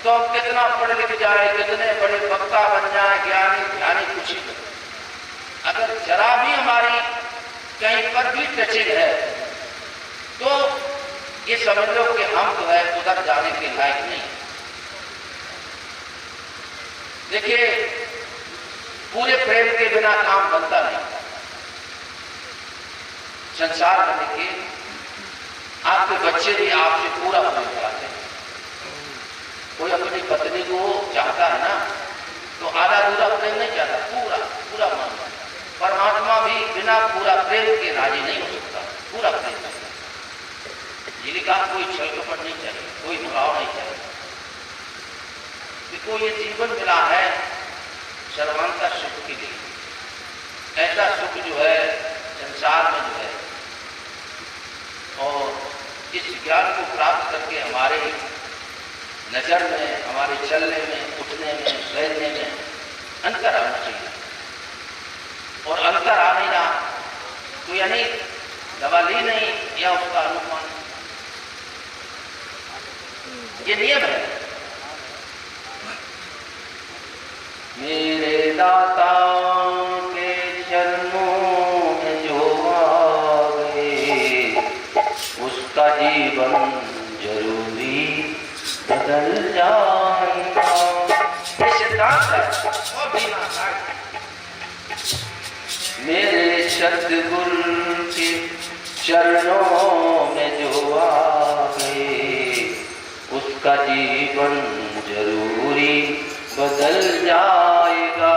तो कितना पढ़ लिख जाए, कितने बड़े वक्ता बन जाए, ज्ञानी ध्यानी कुछ ही, अगर जरा भी हमारी कहीं पर भी टचिंग है तो ये समझ लो कि हम जो है उधर जाने के लायक नहीं। देखिए, पूरे प्रेम के बिना काम बनता नहीं। संसार में देखिए, आपके बच्चे भी आपसे पूरा प्रेम करते हैं। कोई अपनी पत्नी को चाहता है ना तो आधा अधूरा प्रेम नहीं चाहता, पूरा पूरा मन। परमात्मा भी बिना पूरा प्रेम के राजी नहीं हो सकता, पूरा प्रेम करता। ये लिखा कोई छल कपट नहीं चाहिए, कोई भुलाव नहीं चाहिए। देखो, ये जीवन मिला है सर्वांता सुख के लिए। ऐसा सुख जो है संसार में जो है, और इस ज्ञान को प्राप्त करके हमारे नजर में, हमारे चलने में, उठने में, बैठने में अंतर आना चाहिए। और अंतर आने ना तो यानी दवा ली नहीं या उसका अनुमान, ये नियम है। मेरे दाता के चरणों में जो आ गए, उसका जीवन जरूरी बदल जाएगा। ये सिद्धांत है और भी आसान। मेरे सद्गुरु के चरणों में जो आ गए, उसका जीवन जरूरी बदल जाएगा।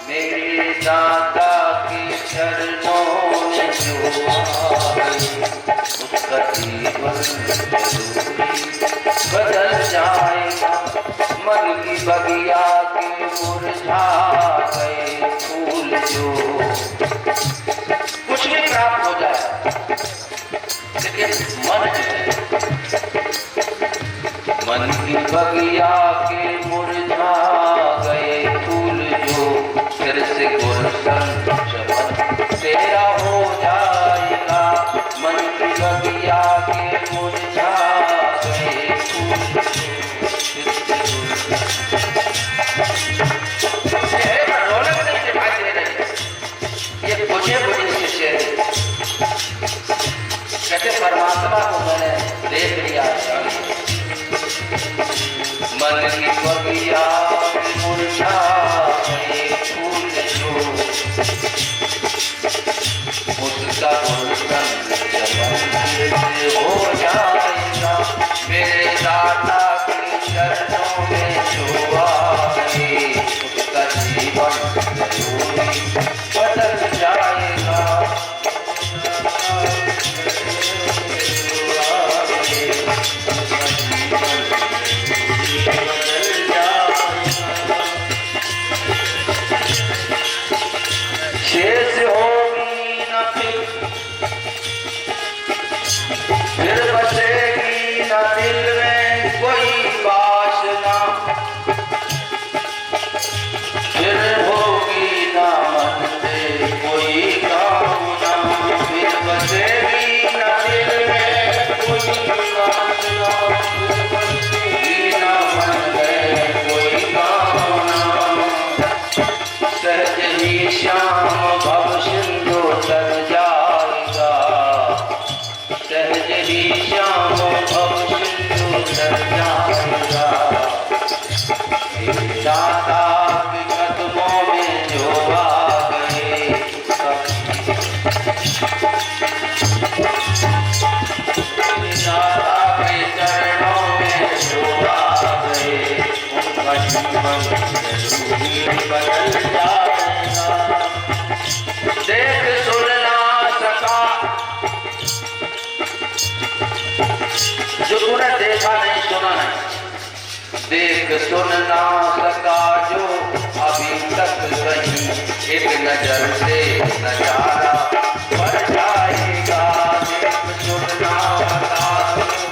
मेरे दाता के चरणों में जो आ गए, उसका जीवन जरूरी बदल जाएगा। मन की बगिया के मुरझा गए फूल जो, कुछ भी प्राप्त हो जाए, लेकिन मन जो है, मन की बगिया के मुरझा गए फूल जो, फिर से गुलशन चमन तेरा हो जाएगा। मन की बगिया के मुरझा गए फूल जो, चेहरे पर रौनक नहीं दिखाई दे रही। ये बुझे बुझे से चेहरे, कहते परमात्मा को मैंने देख लिया। मन की बगिया मुरझा गए फूल जो, उसका गुलशन चमन हो जाएगा। मेरे दाता के चरणों में जो आ गए, उसका जीवन जरूरी बदल जाएगा। शेष होगी न फिर बसेगी न दिल में कोई वासना, फिर होगी न मन में कोई कामना, फिर बसेगी न दिल में कोई वासना, होगी न मन में कोई कामना। सहज ही श्याम भव सिंधु तर जाएगा, सहज ही श्याम भव सिंधु तर जाएगा। मेरे दाता के कदमों में जो आ गए, मेरे दाता के चरणों में जो आ गए, उनका जीवन जरूरी बदल जाएगा। देख सुन ना सका जो तूने देखा नहीं सुना है, देख सुन ना सका जो अभी तक कहीं, एक नजर से नजारा बढ़ जाएगा। देख सुन ना सका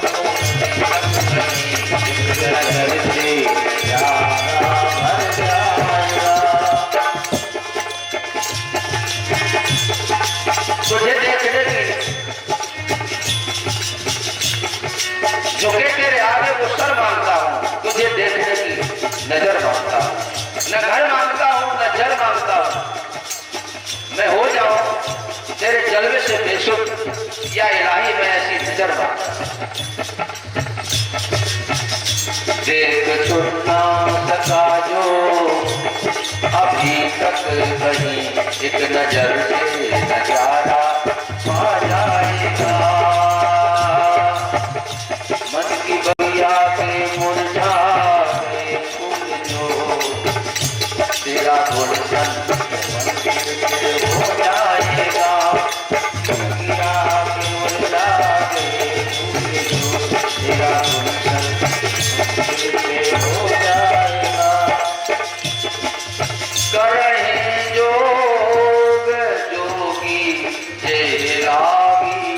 जो अभी तक कहीं, एक नजर से नजारा बढ़ जाएगा। तुझे देखने की जो के तेरे आगे वो सर मानता हूं, तुझे देख नजर मांगता हूँ, न घर मांगता हूँ, न जल मांगता हूँ। मैं हो जाऊं तेरे जलवे से बेसुध, या इलाही मैं ऐसी नजर मांगता हूँ। देख छुड़ना सका जो अभी तक कहीं, एक नजर से नजारा पा जाएगा। मन की बगिया के मुरझा गए फूल जो, तेरा गुलशन हो जाएगा। बगिया के मुरझा गए फूल जो, तेरा गुलशन हो जाएगा। करे जोग जोगी जय लागी।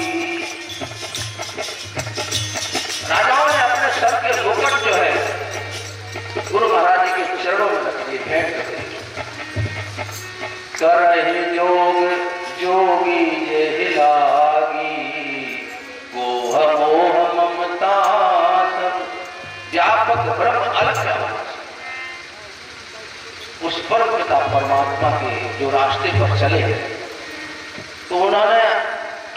राजाओं ने अपने सर के मुकुट जो है गुरु महाराज जी के चरणों में रख दिए, भेंट कर दिए। करे जोग जोगी जय लागी, मोह मोह ममता सब व्यापक ब्रह्म अलग व्यापक। उस परम पिता परमात्मा के जो रास्ते पर चले तो उन्होंने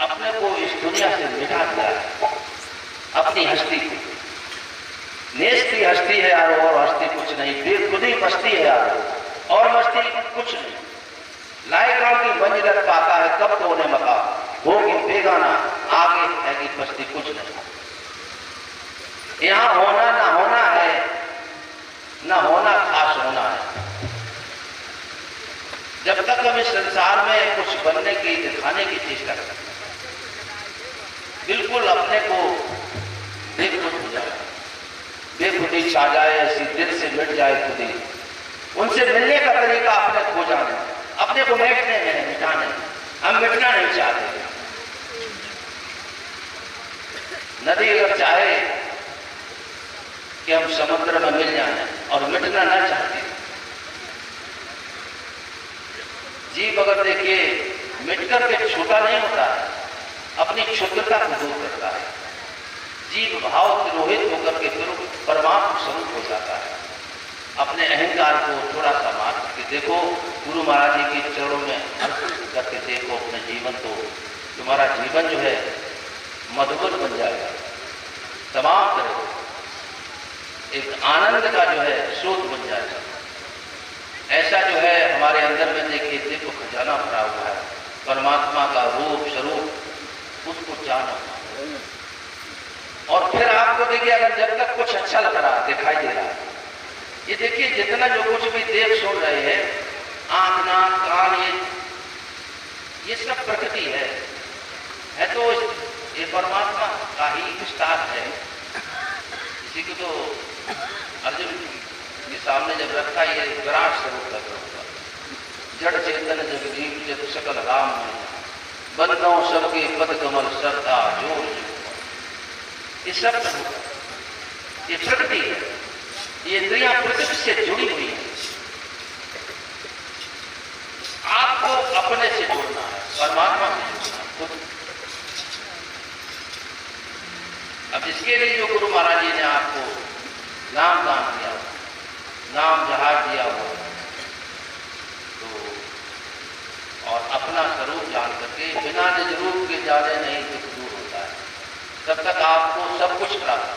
अपने को इस दुनिया से मिटा दिया, अपनी हस्ती को। नेस्ती हस्ती है यार, और हस्ती कुछ नहीं। बेखुदी मस्ती है यार, और मस्ती कुछ नहीं। लायकों की मंजिल पाता है तब तो उन्हें मका होगी बेगाना, आगे है कि बस्ती कुछ नहीं। यहाँ होना ना होना है, ना होना खास होना है। जब तक हम इस संसार में कुछ बनने की, दिखाने की चेष्टा करते हैं, बिल्कुल अपने को बेखुद हो जाए, बेखुदी छा जाए, ऐसी दिल से मिट जाए खुदी। उनसे मिलने का तरीका अपने खो जाने, अपने को मिटने में, मिटाने। हम मिटना नहीं चाहते। नदी अगर चाहे कि हम समुद्र में मिल जाएं और मिटना न चाहते, जीव अगर देखिए मिट करके छोटा नहीं होता है, अपनी क्षुद्रता को दूर करता है। जीव भाव तिरोहित होकर के फिर परमात्मा स्वरूप हो जाता है। अपने अहंकार को थोड़ा सा मार करके देखो, गुरु महाराज जी के चरणों में अर्पण करके देखो अपने जीवन को। तुम्हारा जीवन जो है मधुर बन जाएगा, तमाम तरह एक आनंद का जो है स्रोत बन जाएगा। ऐसा जो है हमारे अंदर में देखिए, देखो खजाना भरा हुआ है परमात्मा का रूप स्वरूप, उसको जानो। और फिर आपको देखिए, अगर जब तक कुछ अच्छा लग रहा, दिखाई दे रहा, ये देखिए जितना जो कुछ भी देख सुन रहे हैं, आंख नाक कान, ये सब प्रकृति है तो ये परमात्मा का ही विस्तार है। इसी को तो अर्जुन के सामने जब रखा, ये विराट स्वरूप लग रहा, जड़ चेतन जगदीप जब सकल राम में, बंदों सबके पद कमल श्रद्धा जोर। ये सब ये प्रकृति है, ये इंद्रियां प्रकृति से जुड़ी हुई है। आपको अपने से जोड़ना है, परमात्मा से जोड़ना है खुद। अब इसके लिए जो गुरु महाराज जी ने आपको नाम दान दिया, नाम जहाज दिया हो, तो और अपना स्वरूप जान करके बिना निज रूप के जाने नहीं दुख दूर होता है। तब तक आपको सब कुछ प्राप्त।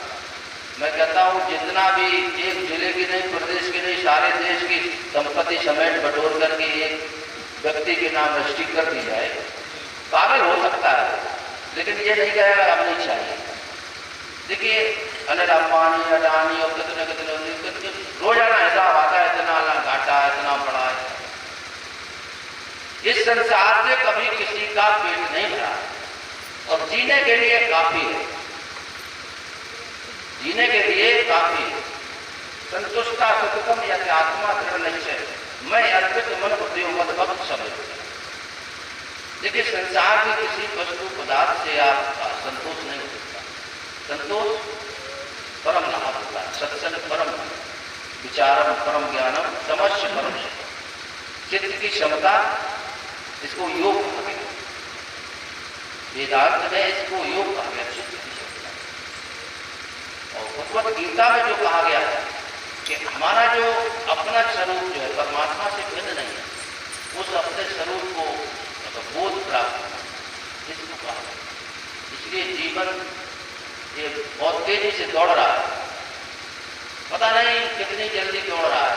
मैं कहता हूँ जितना भी एक जिले की नहीं, प्रदेश की नहीं, सारे देश की संपत्ति समेट बटोर करके एक व्यक्ति के नाम रजिस्ट्री कर दी जाए, पागल हो सकता है, लेकिन ये नहीं कहेगा अब नहीं चाहिए। देखिए अनिल अंबानी, अडानी और कितने कितने रोजाना हिसाब आता है, इतना घाटा है, इतना बड़ा है। इस संसार से कभी किसी का पेट नहीं भरा, और जीने के लिए काफी है, जीने के लिए काफी है। संतुष्टा सुखम यदि आत्मा दृढ़ निश्चय, मैं अर्पित मन बुद्धि मत भक्त समझ। देखिए संसार के किसी वस्तु पदार्थ से आप संतोष नहीं हो सकता। संतोष परम लाभ होता है, सत्संग परम, विचारम परम ज्ञानम, समस्य परम सुख। चित्त की क्षमता, इसको योग कहा गया, वेदांत में इसको योग कहा गया, चित्त की क्षमता। और भगवत गीता में जो कहा गया है कि हमारा जो अपना स्वरूप जो है परमात्मा से भिन्न नहीं है, उस अपने स्वरूप को बोध प्राप्त करना इसको कहा। इसलिए जीवन ये बहुत तेजी से दौड़ रहा है, पता नहीं कितनी जल्दी दौड़ रहा है।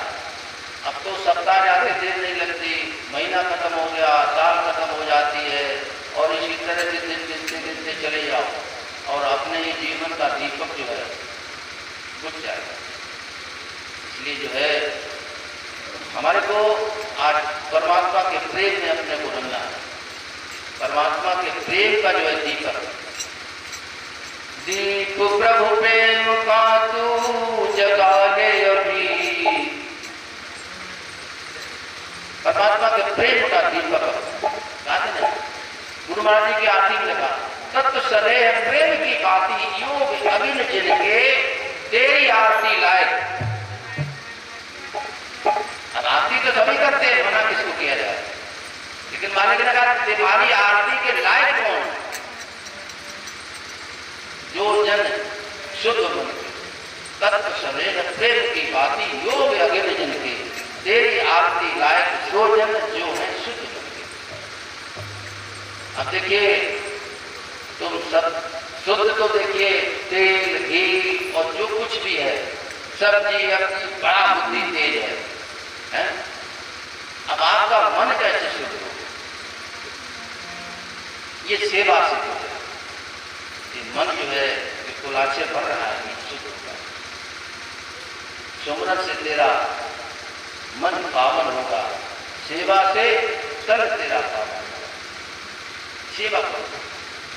अब तो सप्ताह जाते देर नहीं लगती, महीना खत्म हो गया, साल खत्म हो जाती है, और इसी तरह से दिन गिनते गिनते चले जाओ और अपने ही जीवन का दीपक जो है बुझ जाएगा। इसलिए जो है हमारे को आज परमात्मा के प्रेम में अपने को रंगना है। परमात्मा के प्रेम का जो है दीपक, दीप प्रभु प्रेम का तू जगा ले अभी। परमात्मा के प्रेम का दीपक गाते हैं गुरु महाराज जी की आरती में लिखा, तत्व सदैव प्रेम की बाती योग अगिन जिनके तेरी आरती लायक। अब आरती तो सभी करते हैं, मना किसको किया जाए, लेकिन मालिक ने कहा तुम्हारी आरती के लायक कौन? जो जन शुद्ध मन के तत्व सदैव प्रेम की बाती योग अगिन जिनके तेरी आरती लायक, जो जन जो है शुद्ध मन के। अब देखिए तुम सब शुद्ध तो देखिए तेल घी और जो कुछ भी है सब्जी अपनी बड़ा बुद्धि तेज है? अब आपका मन कैसे शुद्ध हो? ये सेवा से हो जाए। ये मन जो है कुलाचे पड़ रहा है, ये शुद्ध होगा। सुमरन से तेरा मन पावन होगा, सेवा से तन तेरा पावन होगा। सेवा करो,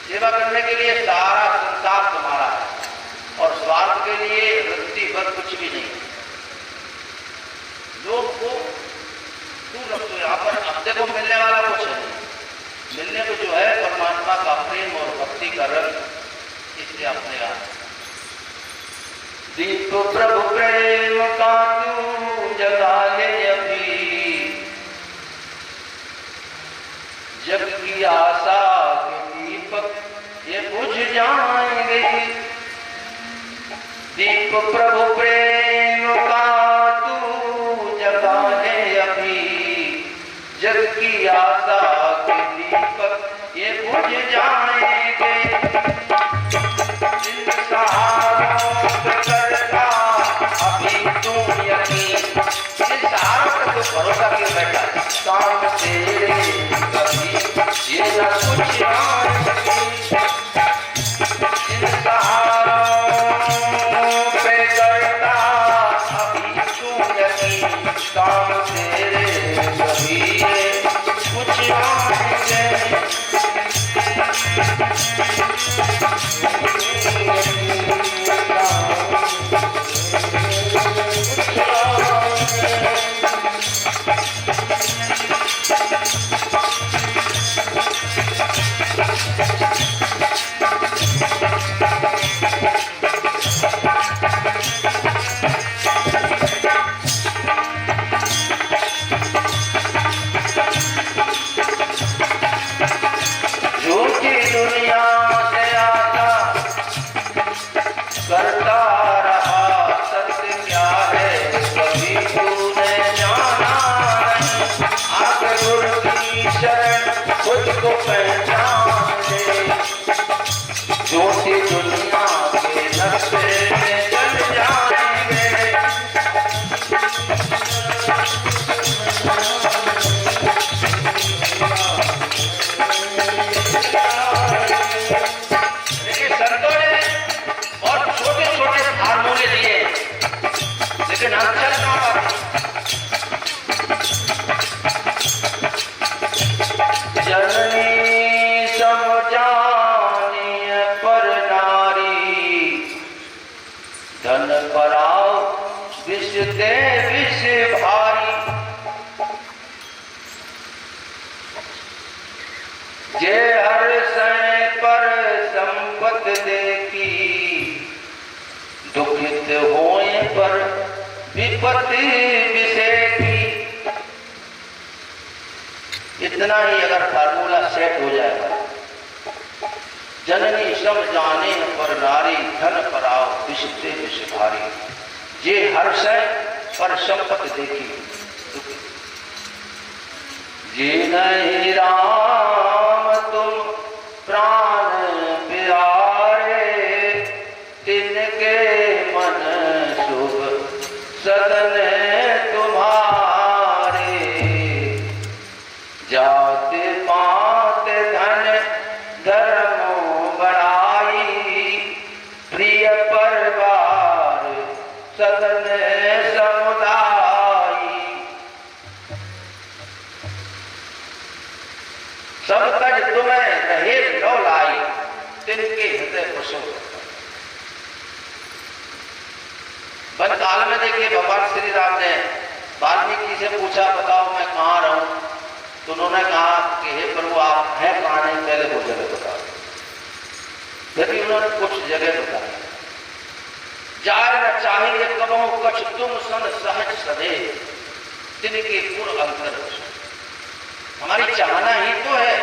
सेवा करने के लिए सारा संसार तुम्हारा है, और स्वार्थ के लिए रत्ती भर कुछ भी नहीं। लोग को दूर रखो, यहाँ पर अपने को मिलने वाला कुछ नहीं, मिलने को जो है परमात्मा का प्रेम और भक्ति का रंग, इसलिए अपने आप दीप प्रभु प्रेम का तू जगा ले अभी। जग की आशा के दीपक ये बुझ जाएंगे। दीप प्रभु प्रेम का तू जगा ले अभी। जग की आशा के दीपक ये बुझ जाएंगे। जिन सहारों पे करता अभी तुम यकीन, जिन सहारों पे तो भरोसा किए बैठा, काम तेरे कभी ये न कुछ आएंगे। जिन सहारों पे करता अभी तुम यकीन, काम तेरे कभी ये कुछ आएंगे। दुखित होए पर विपत्ति विषेकी। इतना ही अगर फार्मूला सेट हो जाएगा, जननी सम जाने पर नारी धन पराव विषते विष भारी। जे हर्ष है पर संपत्ति देखी दुखी। जी नहीं राम तुम प्राण प्यारे, तिनके मन शुभ सदन तुम्हारे। जात पात धन धर्म बढ़ाई, प्रिय परिवार सदन समुदायी। सब तज तुम्हें रहे लौलाई, तिनके हृदय कुसुम। वन काल में देखिए भगवान श्री राम ने वाल्मीकि से पूछा, बताओ मैं कहाँ रहूं? तो उन्होंने कहा कि हे प्रभु आप हैं कहाँ? नहीं, पहले वो जगह बताओ। फिर उन्होंने कुछ जगह बताई। जाय न चाहिए कबहु कछ तुम सन सहज सदे, तिनके पुर अंतर। हमारी चाहना ही तो है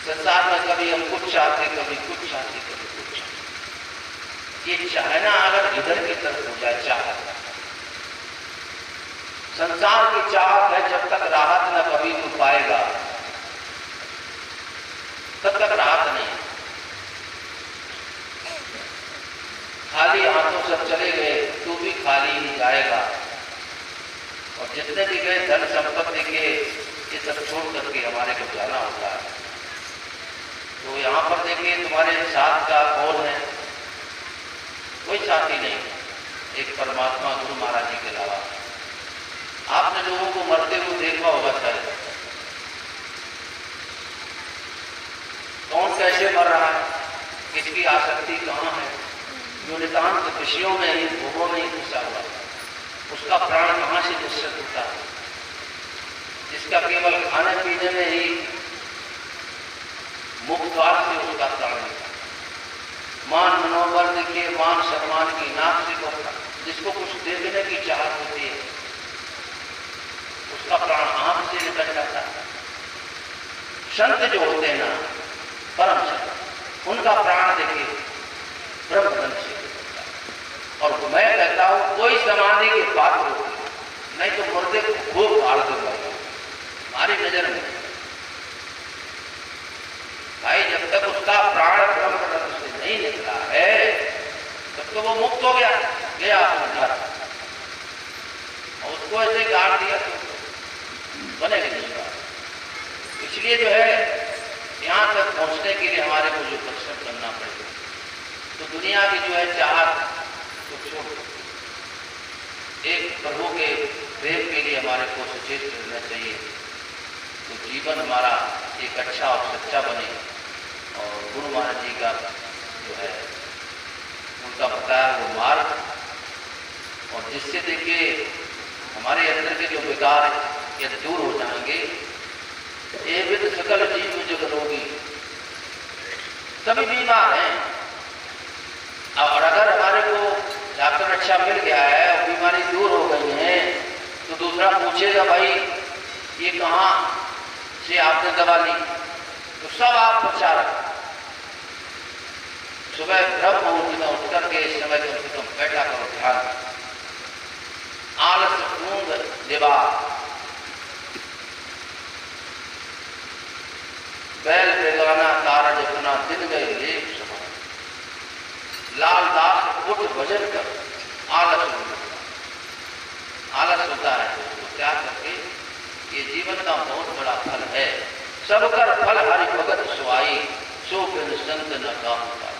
संसार में, कभी हम कुछ चाहते, कभी कुछ चाहते, कभी कुछ चाहते। ये चाहना अगर इधर की तरफ हो जाए, चाहत संसार की चाहत है, जब तक राहत न कभी तू पाएगा तब तक राहत नहीं। खाली हाथों से चले गए तू भी खाली ही जाएगा। और जितने भी गए धन संपत्ति के, ये सब छोड़ करके हमारे को जाना होता है। तो यहाँ पर देखिए तुम्हारे साथ का कौन है? कोई साथी नहीं, एक परमात्मा गुरु महाराज जी के अलावा। आपने लोगों को मरते हुए देखा होगा शायद, कौन कैसे मर रहा है, किसकी आसक्ति कहाँ है, जो नितांत विषयों में ही, भोगों में ही घुसा हुआ, उसका प्राण कहाँ से निश्चित होता है। जिसका केवल खाने पीने में ही मुक्त द्वार से उसका प्राण निकला। मान मनोबल देखिए, मान सम्मान की नाक से करता, जिसको कुछ देखने की चाहत होती है उसका प्राण आंख से निकल जाता है। संत जो होते हैं ना, परम संत, उनका प्राण देखिए ब्रह्मधन से निकलता है। और मैं कहता हूं कोई समाधि के पात्र होती है, नहीं तो मुर्दे को खूब गाड़ दूंगा हमारी नजर में। भाई जब तक उसका प्राण ब्रह्मधन से नहीं निकला है तब तो वो मुक्त हो गया अपने घर, और उसको ऐसे गाड़ दिया तो बनेगा नहीं। इसलिए जो है यहां तक पहुंचने के लिए हमारे को जो परिश्रम करना पड़ेगा, तो दुनिया की जो है चाहत तो छोड़, एक प्रभु के प्रेम के लिए हमारे को सचेत रहना चाहिए। तो जीवन हमारा एक अच्छा और सच्चा बने। और गुरु महाराज जी का जो है उनका बताया वो मार्ग, और जिससे देखिए हमारे अंदर के जो विकार ये दूर हो जाएंगे। ये विद सकल जीव जग रोगी, सभी बीमार हैं। और अगर हमारे को डॉक्टर अच्छा मिल गया है और बीमारी दूर हो गई है, तो दूसरा पूछेगा भाई ये कहाँ से आपने दवा ली? तो सब आप प्रचारक सुबह ब्रह्म मुहूर्त में उठ करके इस समय कम से कम बैठा करो ध्यान। आलस ऊंघ दिवा, बैल बेगाना कारज अपना, दिन गए लेप समान। लाल दास उठ भजन कर, आलस होता है तो उसको त्याग करके, ये जीवन का बहुत बड़ा फल है। सब कर फल हरि भगत सुआई, सो बिन संत न काम पाई।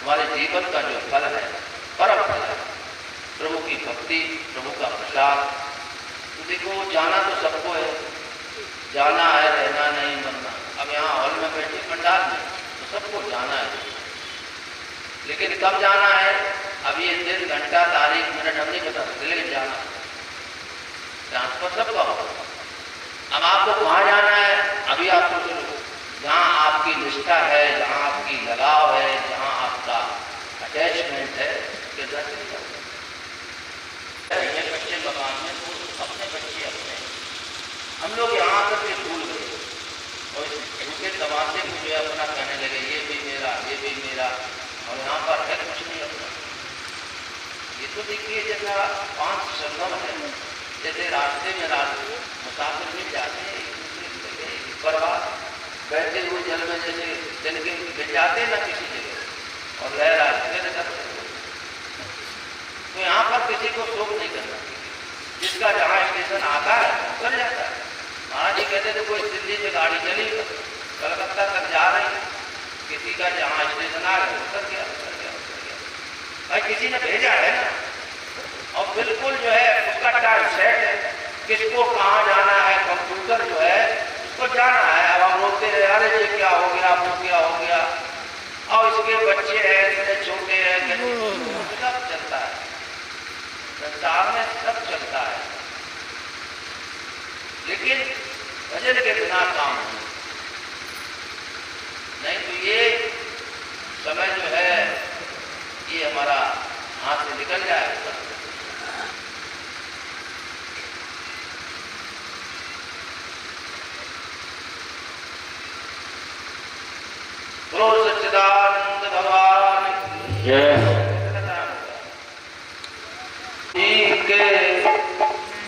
हमारे जीवन का जो फल है, परम फल है, प्रभु की भक्ति, प्रभु का प्रसाद। तो देखो जाना तो सबको है, जाना है, रहना नहीं मरना। अब यहाँ हॉल में बैठे पंडाल में तो सबको जाना है, लेकिन कब जाना है अब ये दिन घंटा तारीख मिनट हम नहीं बता सकते, लेकिन जाना ट्रांसफर सबका होगा। अब आपको कहाँ जाना है अभी आप सोच लो, जहाँ आपकी निष्ठा है, जहाँ आपकी लगाव है, जहाँ आपका अटैचमेंट है, उसके घर से निकल बच्चे मकान में तो अपने बच्चे अपने, हम लोग यहाँ आकर के भूल गए और उनके तमाशे को जो है अपना कहने लगे, ये भी मेरा, ये भी मेरा, और यहाँ पर है कुछ नहीं अपना। ये तो देखिए जैसा 5 संगम है, जैसे रास्ते में मुसाफिर मिल जाते हैं एक दूसरे जगह पर बैठे हुए जल में, जैसे जल के मिल जाते हैं ना किसी जगह और लहर आती है, तो यहाँ पर किसी को शोक नहीं करना। जिसका जहाँ स्टेशन आता है उतर जाता है। महाराज जी कहते थे कोई दिल्ली से गाड़ी चली कलकत्ता तक जा रही, किसी का जहाँ स्टेशन आ गया उतर गया भाई, किसी ने भेजा है ना, और बिल्कुल जो है उसका टाइम सेट है, किसको कहाँ जाना है, कंप्यूटर जो है उसको जाना है। अब हम रोकते रहे, अरे ये क्या हो गया, वो क्या हो गया, और इसके बच्चे हैं, इतने छोटे हैं, सब चलता है संसार में, सब चलता है, लेकिन भजन के बिना काम नहीं। तो ये समय जो है ये हमारा हाथ से निकल जाए। बोलो सच्चिदानंद भगवान जय। के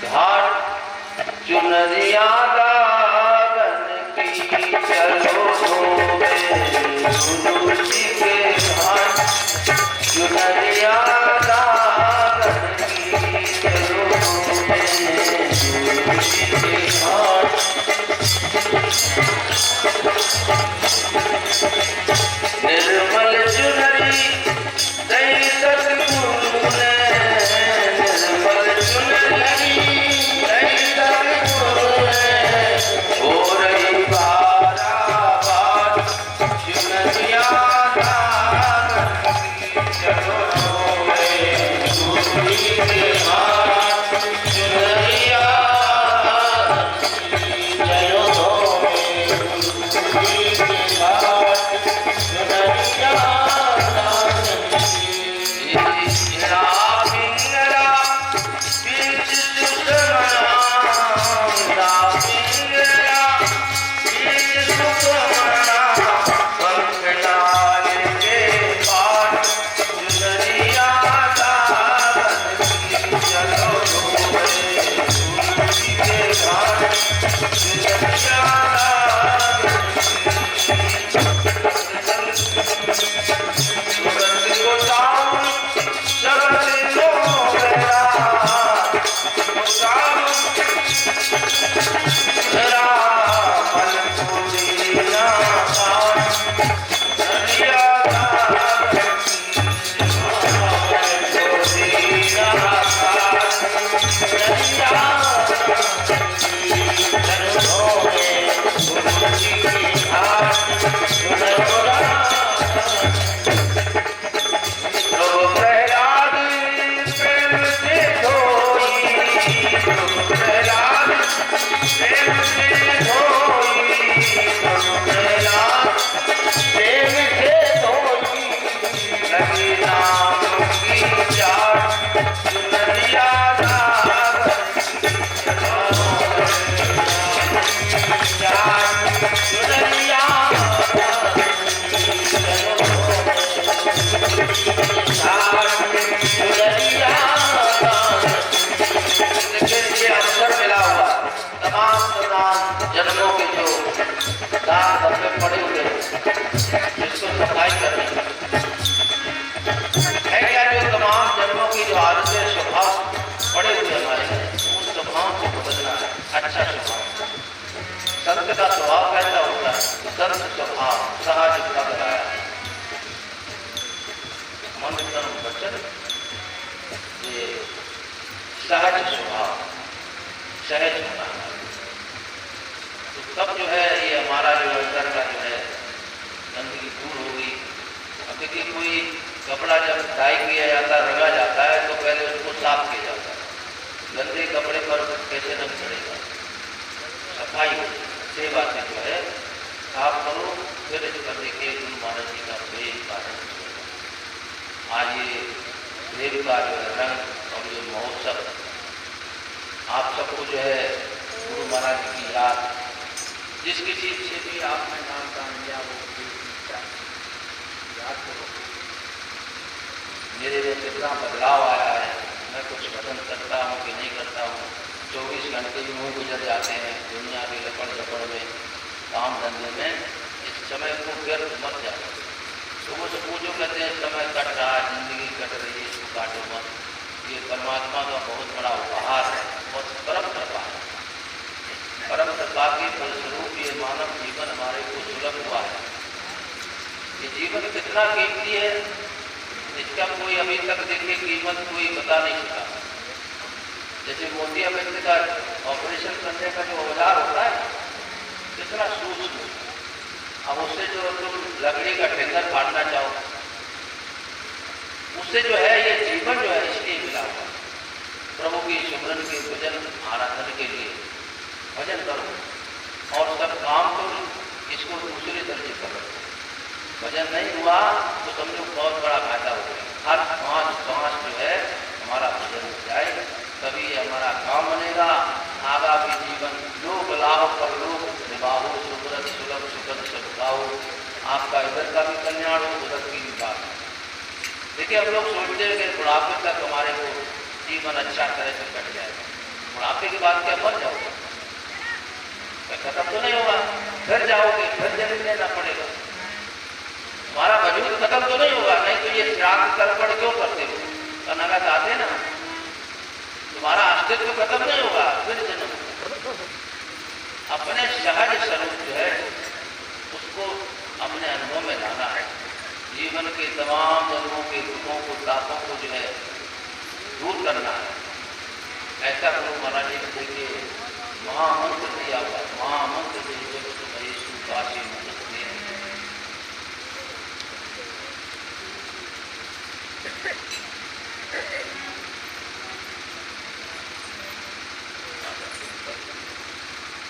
घाट चुनरिया दागन की चलो गुरु जी के घाट चुनरिया दागन की चलो गुरु जी के घाट। निर्मल चुनरी दई सतगुरु ने, निर्मल चुनरी दई सतगुरु ने, हो रही बाराबार चुनरिया दागन की चलो गुरु जी के घाट चुनरिया जन्मों के जो दाग धब्बे पड़े हुए जिसको सफाई करनी है क्या, जो तमाम जन्मों की जो आदतें स्वभाव पड़े हुए हमारे उन स्वभाव को बदलना है। अच्छा स्वभाव, संत का स्वभाव कैसा होता है, संत स्वभाव सहज पद आया, मन कर्म वचन ये सहज स्वभाव, सहज होना। तब जो है ये हमारा जो अंदर का जो है गंदगी दूर होगी। अब देखिए कोई कपड़ा जब डाई किया जाता है, रंगा जाता है, तो पहले उसको साफ किया जाता है। गंदे कपड़े पर कैसे रंग चढ़ेगा, सफाई हो, सेवा से जो है साफ करो, फिर इस पर देखिए गुरु महाराज जी का प्रेम का रंग। आज ये प्रेम का जो है रंग और जो महोत्सव आप सबको जो है गुरु महाराज जी की याद, जिस किसी से भी आपने नाम दान लिया वो याद करो, मेरे में कितना बदलाव आया है। मैं कुछ भजन करता हूँ कि नहीं करता हूँ, 24 घंटे भी मुँह गुजर जाते हैं दुनिया के लपड़ झपड़ में, काम धंधे में, इस समय को व्यर्थ मत जाओ। लोगों से पूछो, कहते हैं समय कट रहा है, जिंदगी कट रही है, इसको काटो मत। ये परमात्मा का बहुत बड़ा उपहार है, बहुत परम कृपा है। परम कृपा के फलस्वरूप ये मानव जीवन हमारे को सुलभ हुआ है। ये जीवन कितना कीमती है, इसका कोई अभी तक देखे कीमत कोई बता नहीं सका। जैसे मोतियाबिंद का ऑपरेशन करने का जो औजार होता है, कितना सूक्ष्म, अब उससे जो तुम लकड़ी का टेंगर काटना चाहो, उससे जो है ये जीवन जो है इसलिए मिला हुआ। प्रभु की सुमरन के भजन आराधन के लिए भजन करो और सब काम तो इसको दूसरे दर्जे पर रखो। भजन नहीं हुआ तो समझो बहुत बड़ा घाटा हो गया। हर 5 जो है हमारा भजन हो जाए, तभी हमारा काम बनेगा। आगामी जीवन लोक लाभ पर लोक निभाओ, सुब्रत सुलभ सुखद सब गाओ। आपका इधर का भी कल्याण हो, उधर की भी बात। देखिए, हम लोग सोचते हैं कि बुढ़ापे तक हमारे को जीवन अच्छा तरह से कट जाएगा। बुढ़ापे के बाद क्या मर जाओगे? खत्म तो नहीं होगा, फिर जाओगे, फिर जन्म लेना पड़ेगा। हमारा वजूद खत्म तो नहीं होगा, नहीं तो ये श्राद्ध तर्पण क्यों करते हो? नगद आते ना, तुम्हारा अस्तित्व खत्म नहीं होगा, फिर जन्म। अपने सहज स्वरूप जो है उसको अपने अनुभव में लाना है। जीवन के तमाम जन्मों के दुखों को, तापों को जो है दूर करना है। ऐसा गुरु महाराज जी ने देखिए महामंत्र दिया हुआ, महामंत्र काशी